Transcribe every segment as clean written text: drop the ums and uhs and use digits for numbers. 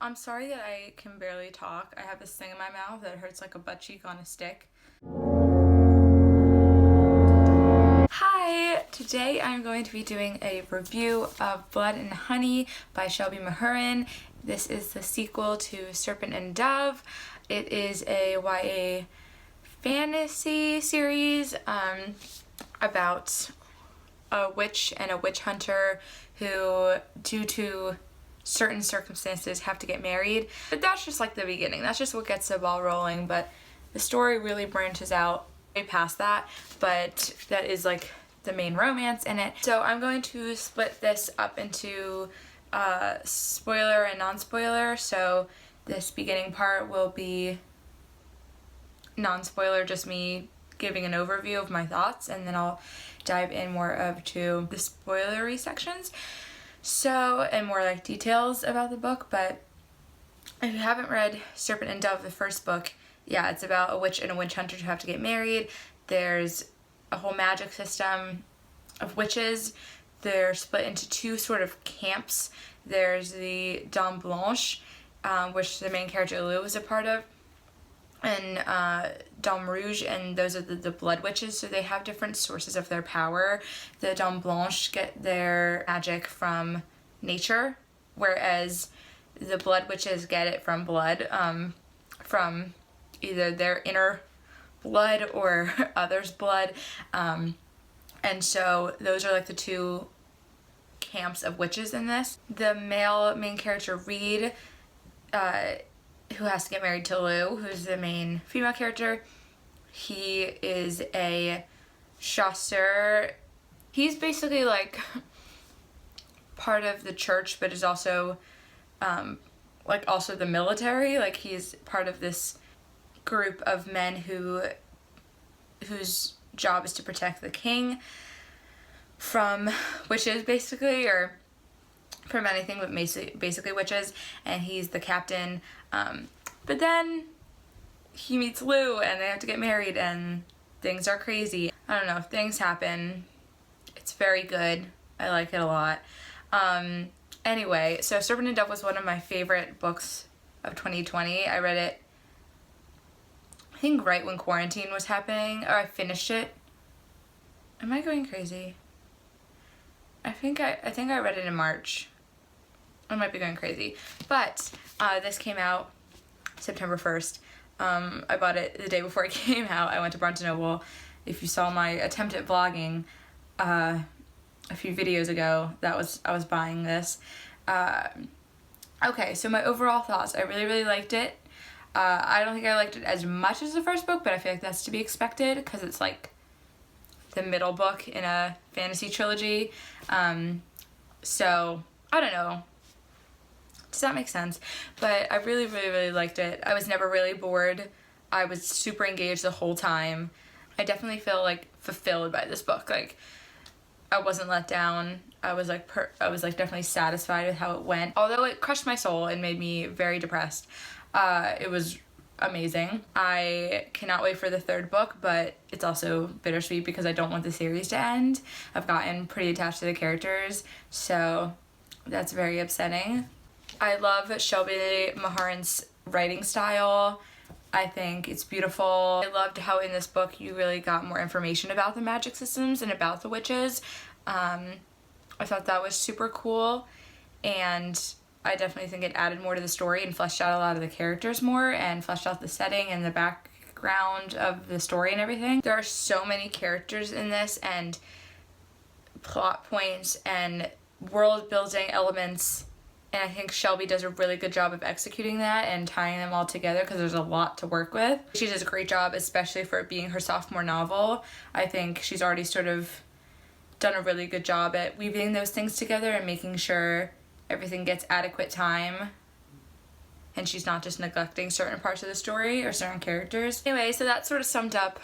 I'm sorry that I can barely talk. I have this thing in my mouth that hurts like a butt cheek on a stick. Hi! Today I'm going to be doing a review of Blood and Honey by Shelby Mahurin. This is the sequel to Serpent and Dove. It is a YA fantasy series about a witch and a witch hunter who, due to certain circumstances, have to get married. But that's just like the beginning. That's just what gets the ball rolling, but the story really branches out way past that, but that is like the main romance in it. So I'm going to split this up into spoiler and non-spoiler. So this beginning part will be non-spoiler, just me giving an overview of my thoughts, and then I'll dive in more to the spoilery sections. So, and more like details about the book. But if you haven't read Serpent and Dove, the first book, yeah, it's about a witch and a witch hunter who have to get married. There's a whole magic system of witches. They're split into two sort of camps. There's the Dame Blanche, which the main character Lou is a part of, and Dame Rouge, and those are the blood witches. So they have different sources of their power. The Dame Blanche get their magic from nature, whereas the blood witches get it from blood, from either their inner blood or others' blood. And so those are like the two camps of witches in this. The male main character, Reed, who has to get married to Lou, who's the main female character. He is a chasseur. He's basically like part of the church, but is also like also the military. Like he's part of this group of men whose job is to protect the king from witches, basically, or from anything but basically witches, and he's the captain. But then he meets Lou and they have to get married and things are crazy. I don't know, things happen. It's very good. I like it a lot. Anyway, so Serpent and Dove was one of my favorite books of 2020. I read it, I think, right when quarantine was happening, or I finished it. Am I going crazy? I think I read it in March. I might be going crazy. But this came out September 1st. I bought it the day before it came out. I went to Barnes & Noble. If you saw my attempt at vlogging a few videos ago, I was buying this. Okay, so my overall thoughts. I really, really liked it. I don't think I liked it as much as the first book, but I feel like that's to be expected because it's like the middle book in a fantasy trilogy. So, I don't know. Does that make sense? But I really, really, really liked it. I was never really bored. I was super engaged the whole time. I definitely feel like fulfilled by this book. Like, I wasn't let down. I was like definitely satisfied with how it went. Although it crushed my soul and made me very depressed. It was amazing. I cannot wait for the third book, but it's also bittersweet because I don't want the series to end. I've gotten pretty attached to the characters, so that's very upsetting. I love Shelby Mahurin's writing style. I think it's beautiful. I loved how in this book you really got more information about the magic systems and about the witches. I thought that was super cool, and I definitely think it added more to the story and fleshed out a lot of the characters more and fleshed out the setting and the background of the story and everything. There are so many characters in this and plot points and world building elements, and I think Shelby does a really good job of executing that and tying them all together because there's a lot to work with. She does a great job, especially for it being her sophomore novel. I think she's already sort of done a really good job at weaving those things together and making sure everything gets adequate time and she's not just neglecting certain parts of the story or certain characters. Anyway, so that sort of summed up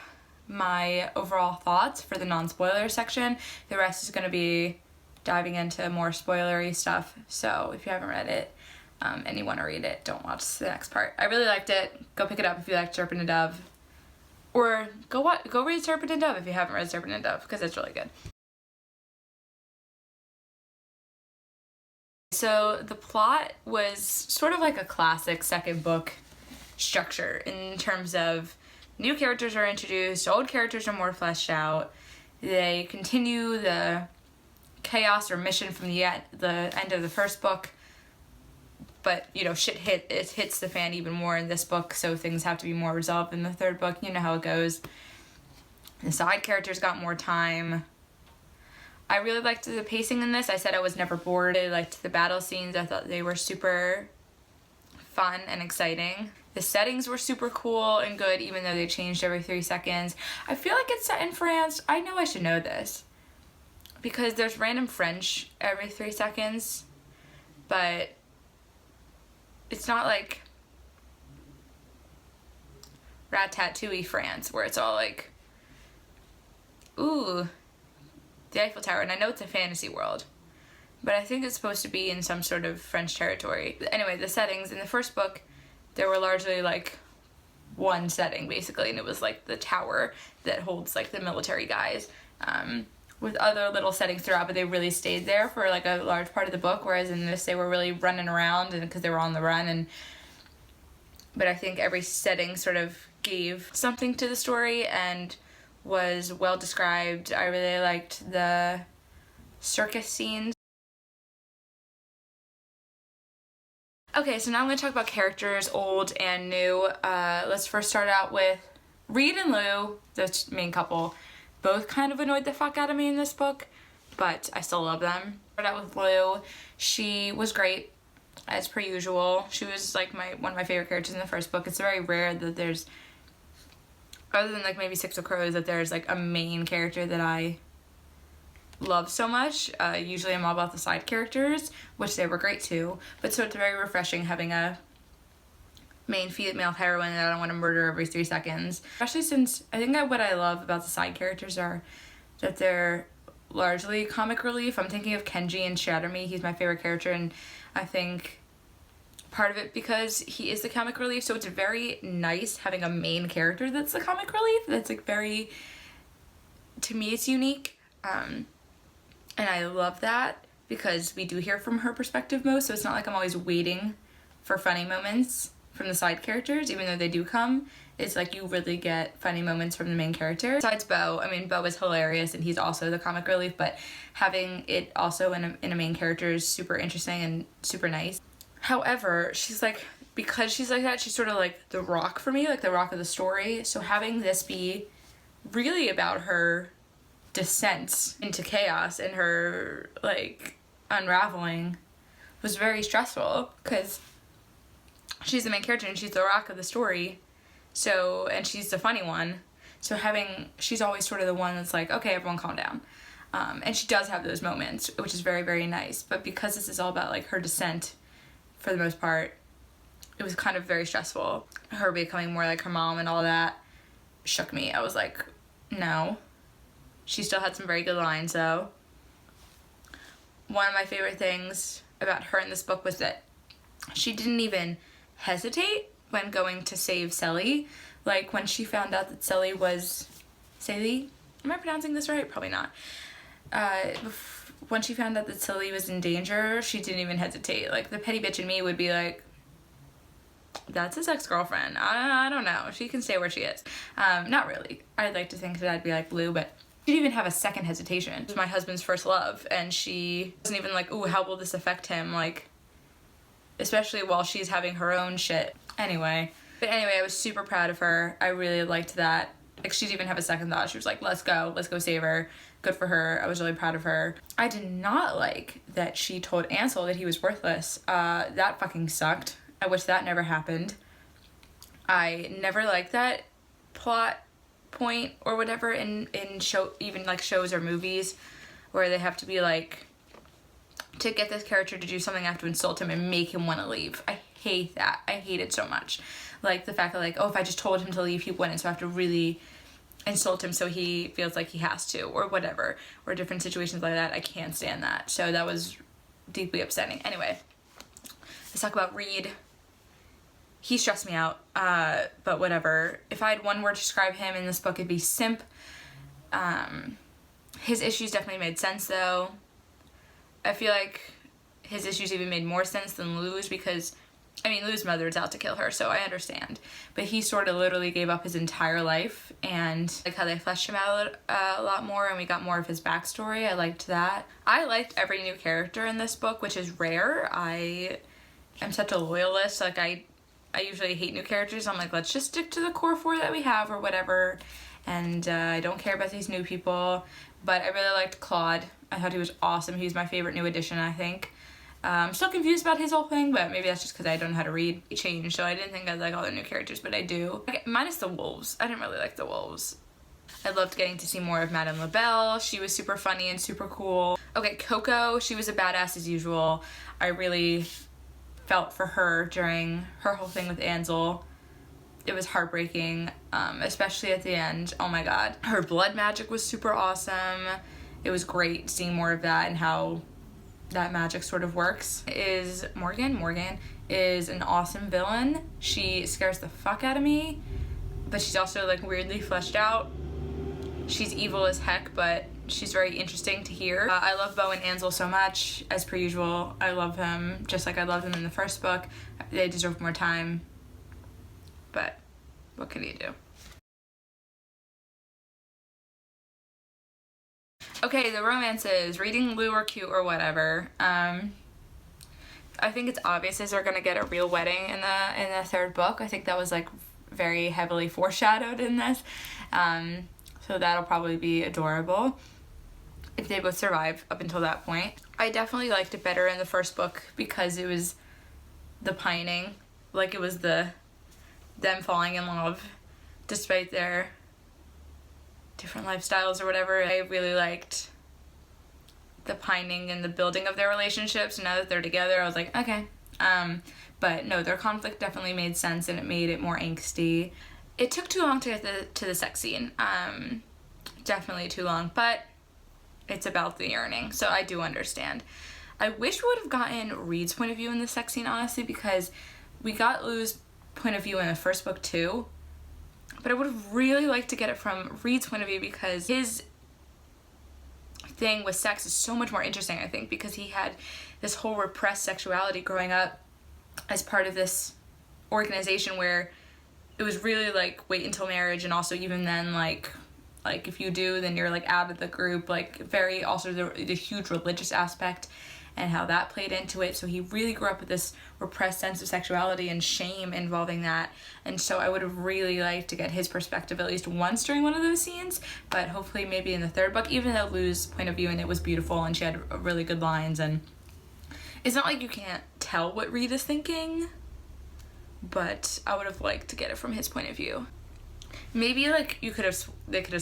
my overall thoughts for the non-spoiler section. The rest is going to be diving into more spoilery stuff, so if you haven't read it and you want to read it, don't watch the next part. I really liked it. Go pick it up if you like Serpent and Dove, or go read Serpent and Dove if you haven't read Serpent and Dove, because it's really good. So the plot was sort of like a classic second book structure in terms of new characters are introduced, old characters are more fleshed out. They continue the chaos or mission from the end of the first book, but you know, it hits the fan even more in this book, so things have to be more resolved in the third book. You know how it goes. The side characters got more time. I really liked the pacing in this. I said I was never bored. I liked the battle scenes. I thought they were super fun and exciting. The settings were super cool and good, even though they changed every 3 seconds. I feel like it's set in France. I know I should know this, because there's random French every 3 seconds, but it's not like Ratatouille France, where it's all like, ooh, the Eiffel Tower. And I know it's a fantasy world, but I think it's supposed to be in some sort of French territory. Anyway, the settings in the first book, there were largely like one setting basically, and it was like the tower that holds like the military guys, with other little settings throughout, but they really stayed there for like a large part of the book, whereas in this they were really running around, and because they were on the run. But I think every setting sort of gave something to the story and was well described. I really liked the circus scenes. Okay, so now I'm going to talk about characters, old and new. Let's first start out with Reed and Lou, the main couple. Both kind of annoyed the fuck out of me in this book, but I still love them. Start out with Lou. She was great, as per usual. She was like one of my favorite characters in the first book. It's very rare that there's, other than like maybe Six of Crows, that there's like a main character that I love so much. Usually I'm all about the side characters, which they were great too, but so it's very refreshing having a main female heroine that I don't want to murder every 3 seconds. Especially since I think what I love about the side characters are that they're largely comic relief. I'm thinking of Kenji and Shatter Me. He's my favorite character, and I think part of it because he is the comic relief, so it's very nice having a main character that's the comic relief. That's like very, to me it's unique, and I love that because we do hear from her perspective most, so it's not like I'm always waiting for funny moments from the side characters, even though they do come. It's like you really get funny moments from the main character. Besides Bo, I mean, Bo is hilarious and he's also the comic relief, but having it also in a main character is super interesting and super nice. However, she's like, because she's like that, she's sort of like the rock for me, like the rock of the story. So having this be really about her descent into chaos and her like unraveling was very stressful, because she's the main character and she's the rock of the story, so, and she's the funny one, so she's always sort of the one that's like, okay, everyone calm down, and she does have those moments, which is very, very nice. But because this is all about like her descent for the most part, it was kind of very stressful. Her becoming more like her mom and all that shook me. I was like, no. She still had some very good lines though. One of my favorite things about her in this book was that she didn't even hesitate when going to save Selly. Like when she found out that Selly was... Selly? Am I pronouncing this right? Probably not. When she found out that Selly was in danger, she didn't even hesitate. Like the petty bitch in me would be like, that's his ex-girlfriend. I don't know. She can stay where she is. Not really. I'd like to think that I'd be like Blue, but she didn't even have a second hesitation. It was my husband's first love, and she wasn't even like, ooh, how will this affect him? Like, especially while she's having her own shit. Anyway, I was super proud of her. I really liked that. Like, she didn't even have a second thought. She was like, let's go save her. Good for her. I was really proud of her. I did not like that she told Ansel that he was worthless. That fucking sucked. I wish that never happened. I never liked that plot point or whatever in even like shows or movies where they have to be like, to get this character to do something, I have to insult him and make him want to leave. I hate that. I hate it so much. Like the fact that like, oh, if I just told him to leave, he wouldn't, so I have to really insult him so he feels like he has to, or whatever, or different situations like that. I can't stand that. So that was deeply upsetting. Anyway, let's talk about Reed. He stressed me out, but whatever. If I had one word to describe him in this book, it'd be simp. His issues definitely made sense though. I feel like his issues even made more sense than Lou's, because I mean, Lou's mother is out to kill her, so I understand. But he sort of literally gave up his entire life, and like how they fleshed him out a lot more, and we got more of his backstory. I liked that. I liked every new character in this book, which is rare. I am such a loyalist. Like, I usually hate new characters. I'm like, let's just stick to the core 4 that we have or whatever. And I don't care about these new people. But I really liked Claude. I thought he was awesome. He was my favorite new addition, I think. I'm still confused about his whole thing, but maybe that's just because I don't know how to read. It changed, so I didn't think I'd like all the new characters, but I do. Minus the wolves. I didn't really like the wolves. I loved getting to see more of Madame LaBelle. She was super funny and super cool. Okay, Coco, she was a badass as usual. I really felt for her during her whole thing with Ansel. It was heartbreaking, especially at the end. Oh my god. Her blood magic was super awesome. It was great seeing more of that and how that magic sort of works. Is Morgan is an awesome villain. She scares the fuck out of me, but she's also like weirdly fleshed out. She's evil as heck, but she's very interesting to hear. I love Bo and Ansel so much, as per usual. I love him just like I loved him in the first book. They deserve more time, but what can you do? Okay, the romances, reading Lou or cute or whatever. I think it's obvious they're gonna get a real wedding in the third book. I think that was like very heavily foreshadowed in this. So that'll probably be adorable if they both survive up until that point. I definitely liked it better in the first book because it was the pining, like it was them falling in love despite their different lifestyles or whatever. I really liked the pining and the building of their relationships. Now that they're together, I was like, okay. But no, their conflict definitely made sense and it made it more angsty. It took too long to get to the sex scene. Definitely too long, but it's about the yearning, so I do understand. I wish we would have gotten Reed's point of view in the sex scene, honestly, because we got Lou's point of view in the first book too. But I would have really liked to get it from Reed's point of view because his thing with sex is so much more interesting, I think, because he had this whole repressed sexuality growing up as part of this organization where it was really like wait until marriage, and also even then like if you do, then you're like out of the group, like very also the huge religious aspect and how that played into it. So he really grew up with this repressed sense of sexuality and shame involving that. And so I would have really liked to get his perspective at least once during one of those scenes, but hopefully maybe in the third book, even though Lou's point of view in it was beautiful and she had really good lines, and it's not like you can't tell what Reed is thinking, but I would have liked to get it from his point of view. Maybe like they could have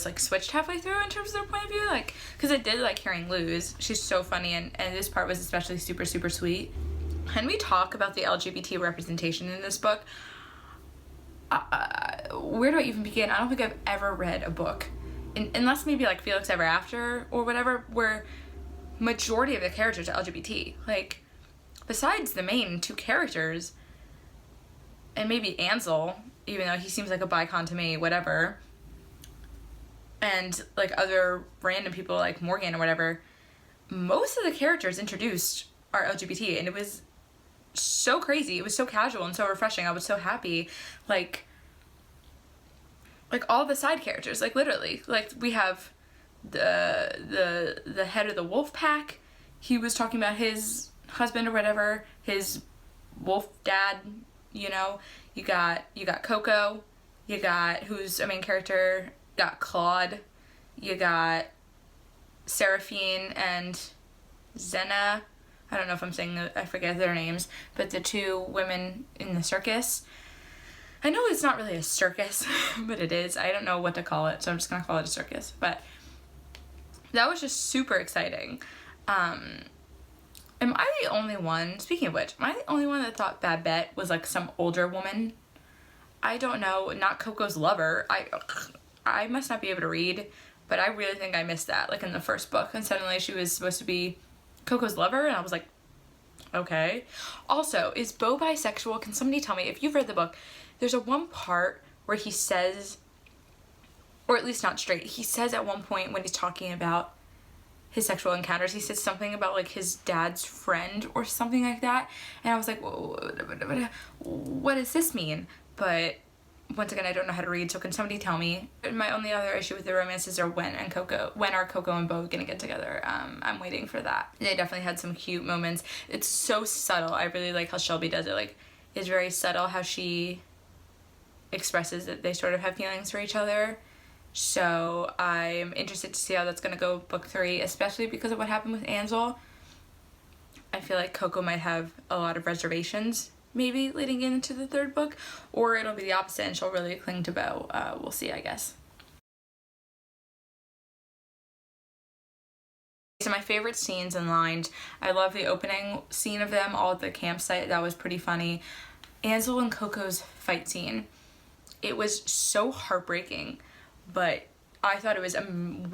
like switched halfway through in terms of their point of view, like, because I did like hearing Lou's. She's so funny, and this part was especially super super sweet. Can we talk about the LGBT representation in this book? Where do I even begin? I don't think I've ever read a book, unless maybe like Felix Ever After or whatever, where majority of the characters are LGBT. Like, besides the main two characters, and maybe Ansel, even though he seems like a bicon to me, whatever, and like other random people like Morgan or whatever, most of the characters introduced are LGBT, and it was so crazy. It was so casual and so refreshing. I was so happy. Like all the side characters, like literally, like we have the head of the wolf pack. He was talking about his husband or whatever, his wolf dad, you know. You got Coco, you got, who's a main character, you got Claude, you got Seraphine and Zena. I don't know if I'm saying, I forget their names, but the two women in the circus. I know it's not really a circus, but it is. I don't know what to call it, so I'm just gonna call it a circus. But that was just super exciting. Am I the only one, speaking of which, am I the only one that thought Babette was like some older woman? I don't know, not Coco's lover. I must not be able to read, but I really think I missed that, like in the first book, and suddenly she was supposed to be Coco's lover, and I was like, okay. Also, is Bo bisexual? Can somebody tell me? If you've read the book, there's a one part where he says, or at least not straight, he says at one point when he's talking about his sexual encounters. He said something about like his dad's friend or something like that, and I was like, what does this mean? But once again, I don't know how to read, so can somebody tell me? My only other issue with the romances are when are Coco and Bo gonna get together? I'm waiting for that. They definitely had some cute moments. It's so subtle. I really like how Shelby does it. Like, it's very subtle how she expresses that they sort of have feelings for each other. So I'm interested to see how that's gonna go book 3, especially because of what happened with Ansel. I feel like Coco might have a lot of reservations maybe leading into the 3rd book, or it'll be the opposite and she'll really cling to Bo. We'll see, I guess. So my favorite scenes in Lined, I love the opening scene of them all at the campsite. That was pretty funny. Ansel and Coco's fight scene, it was so heartbreaking, but I thought it was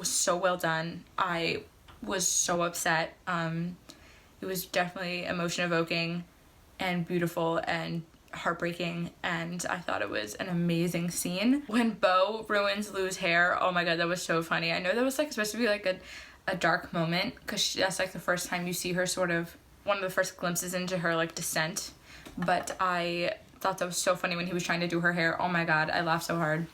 so well done. I was so upset. It was definitely emotion evoking and beautiful and heartbreaking, and I thought it was an amazing scene. When Bo ruins Lou's hair, oh my god, that was so funny. I know that was like supposed to be like a dark moment, because that's like the first time you see her, sort of one of the first glimpses into her like descent, but I thought that was so funny when he was trying to do her hair. Oh my god, I laughed so hard.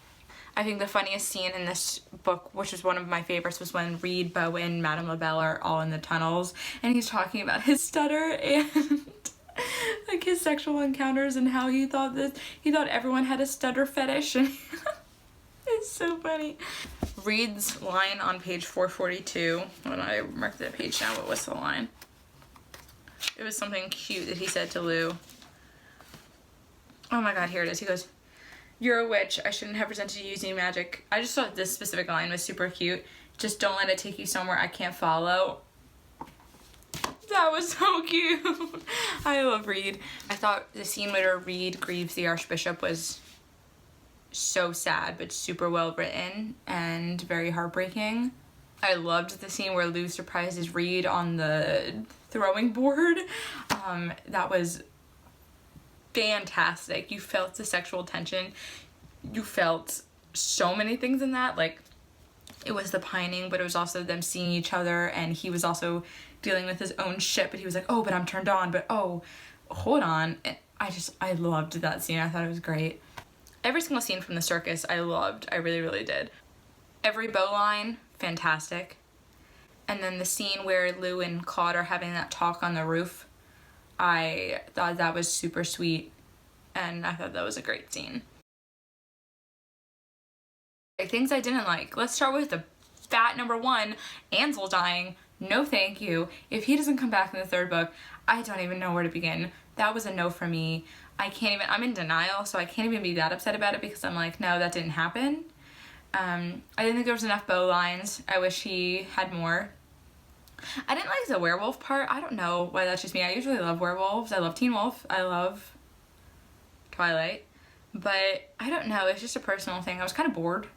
I think the funniest scene in this book, which was one of my favorites, was when Reed, Bo, and Madame LaBelle are all in the tunnels, and he's talking about his stutter and like his sexual encounters and how he thought everyone had a stutter fetish. And it's so funny. Reed's line on page 442, when I marked that page down, what was the line? It was something cute that he said to Lou. Oh my god, here it is. He goes, "You're a witch. I shouldn't have presented you using magic." I just thought this specific line was super cute. "Just don't let it take you somewhere I can't follow." That was so cute. I love Reed. I thought the scene where Reed grieves the Archbishop was so sad, but super well written and very heartbreaking. I loved the scene where Lou surprises Reed on the throwing board. That was fantastic. You felt the sexual tension. You felt so many things in that. Like, it was the pining, but it was also them seeing each other, and he was also dealing with his own shit, but he was like, oh, but I'm turned on, but oh, hold on. I loved that scene. I thought it was great. Every single scene from the circus I loved. I really, really did. Every Bo line, fantastic. And then the scene where Lou and Claude are having that talk on the roof, I thought that was super sweet, and I thought that was a great scene. Things I didn't like. Let's start with the fat number 1, Ansel dying. No thank you. If he doesn't come back in the 3rd book, I don't even know where to begin. That was a no for me. I'm in denial, so I can't even be that upset about it, because I'm like, no, that didn't happen. I didn't think there was enough Bo lines. I wish he had more. I didn't like the werewolf part. I don't know why that's just me. I usually love werewolves. I love Teen Wolf. I love Twilight. But I don't know. It's just a personal thing. I was kind of bored.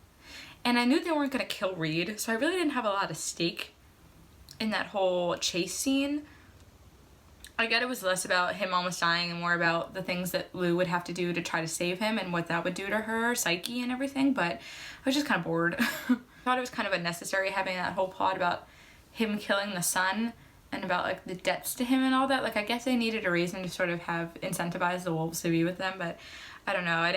And I knew they weren't going to kill Reed, so I really didn't have a lot of stake in that whole chase scene. I get it was less about him almost dying and more about the things that Lou would have to do to try to save him and what that would do to her psyche and everything, but I was just kind of bored. I thought it was kind of unnecessary having that whole plot about him killing the son and about like the debts to him and all that. Like, I guess they needed a reason to sort of have incentivized the wolves to be with them, but I don't know. I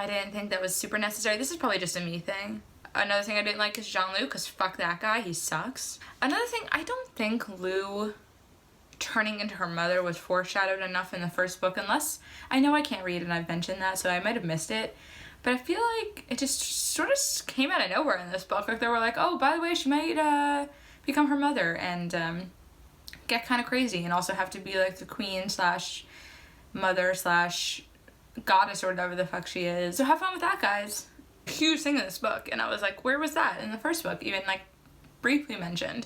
didn't think that was super necessary. This is probably just a me thing. Another thing I didn't like is Jean-Luc, because fuck that guy, he sucks. Another thing, I don't think Lou turning into her mother was foreshadowed enough in the 1st book, unless, I know I can't read and I've mentioned that, so I might have missed it, but I feel like it just sort of came out of nowhere in this book. Like, they were like, oh, by the way, she might become her mother and get kind of crazy and also have to be like the queen slash mother slash goddess or whatever the fuck she is. So have fun with that, guys. Huge thing in this book, and I was like, where was that in the 1st book? Even like briefly mentioned.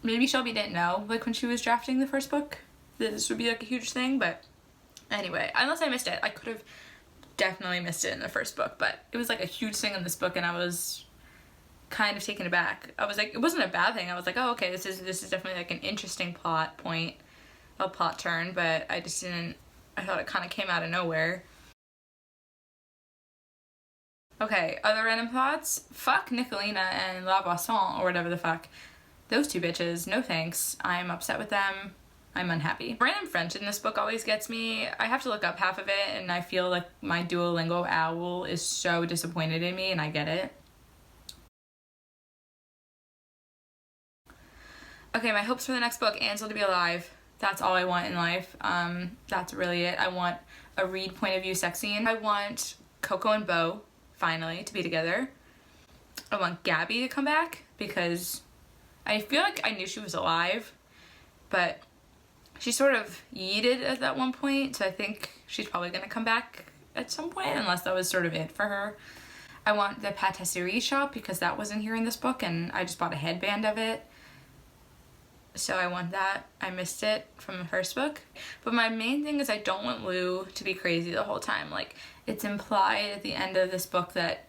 Maybe Shelby didn't know, like, when she was drafting the 1st book, that this would be like a huge thing, but anyway, unless I missed it. I could have definitely missed it in the 1st book, but it was like a huge thing in this book, and I was kind of taken aback. I was like, it wasn't a bad thing. I was like, oh, okay, this is definitely like an interesting plot point, a plot turn, but I thought it kind of came out of nowhere. Okay, other random thoughts? Fuck Nicolina and La Boisson, or whatever the fuck. Those two bitches, no thanks. I'm upset with them. I'm unhappy. Random French in this book always gets me. I have to look up half of it, and I feel like my Duolingo owl is so disappointed in me, and I get it. Okay, my hopes for the next book, Ansel to be alive. That's all I want in life. That's really it. I want a Reed point of view sex scene. I want Coco and Bo, finally, to be together. I want Gabby to come back, because I feel like I knew she was alive, but she sort of yeeted at that one point, so I think she's probably going to come back at some point, unless that was sort of it for her. I want the patisserie shop, because that wasn't here in this book, and I just bought a headband of it. So I want that. I missed it from the first book. But my main thing is I don't want Lou to be crazy the whole time. Like, it's implied at the end of this book that,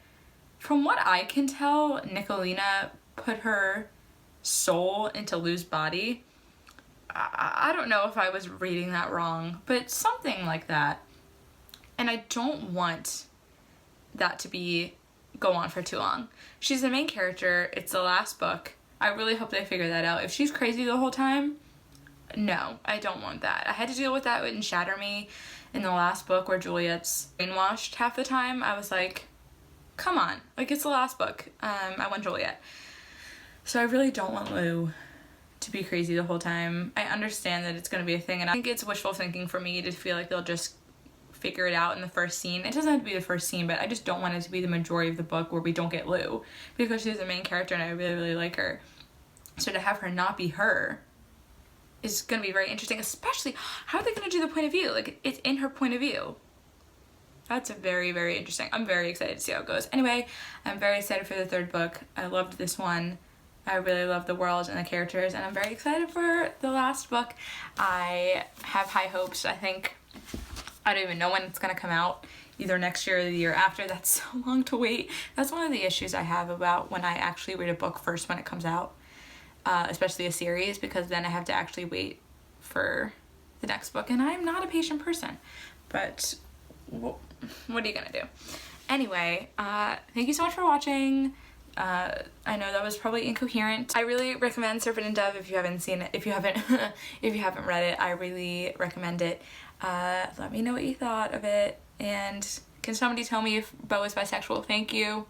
from what I can tell, Nicolina put her soul into Lou's body. I don't know if I was reading that wrong, but something like that. And I don't want that to go on for too long. She's the main character. It's the last book. I really hope they figure that out. If she's crazy the whole time, no, I don't want that. I had to deal with that in Shatter Me in the last book where Juliet's brainwashed half the time. I was like, come on, like, it's the last book. I want Juliet. So I really don't want Lou to be crazy the whole time. I understand that it's going to be a thing, and I think it's wishful thinking for me to feel like they'll just figure it out in the first scene. It doesn't have to be the first scene, but I just don't want it to be the majority of the book where we don't get Lou, because she's the main character and I really, really like her. So to have her not be her is going to be very interesting, especially how are they going to do the point of view? Like, it's in her point of view. That's very, very interesting. I'm very excited to see how it goes. Anyway, I'm very excited for the third book. I loved this one. I really love the world and the characters, and I'm very excited for the last book. I have high hopes. I don't even know when it's going to come out, either next year or the year after. That's so long to wait. That's one of the issues I have about when I actually read a book first when it comes out, especially a series, because then I have to actually wait for the next book, and I'm not a patient person. But what are you going to do? Anyway, thank you so much for watching. I know that was probably incoherent. I really recommend Serpent and Dove if you haven't seen it. If you haven't read it, I really recommend it. Let me know what you thought of it, and can somebody tell me if Bo is bisexual? Thank you.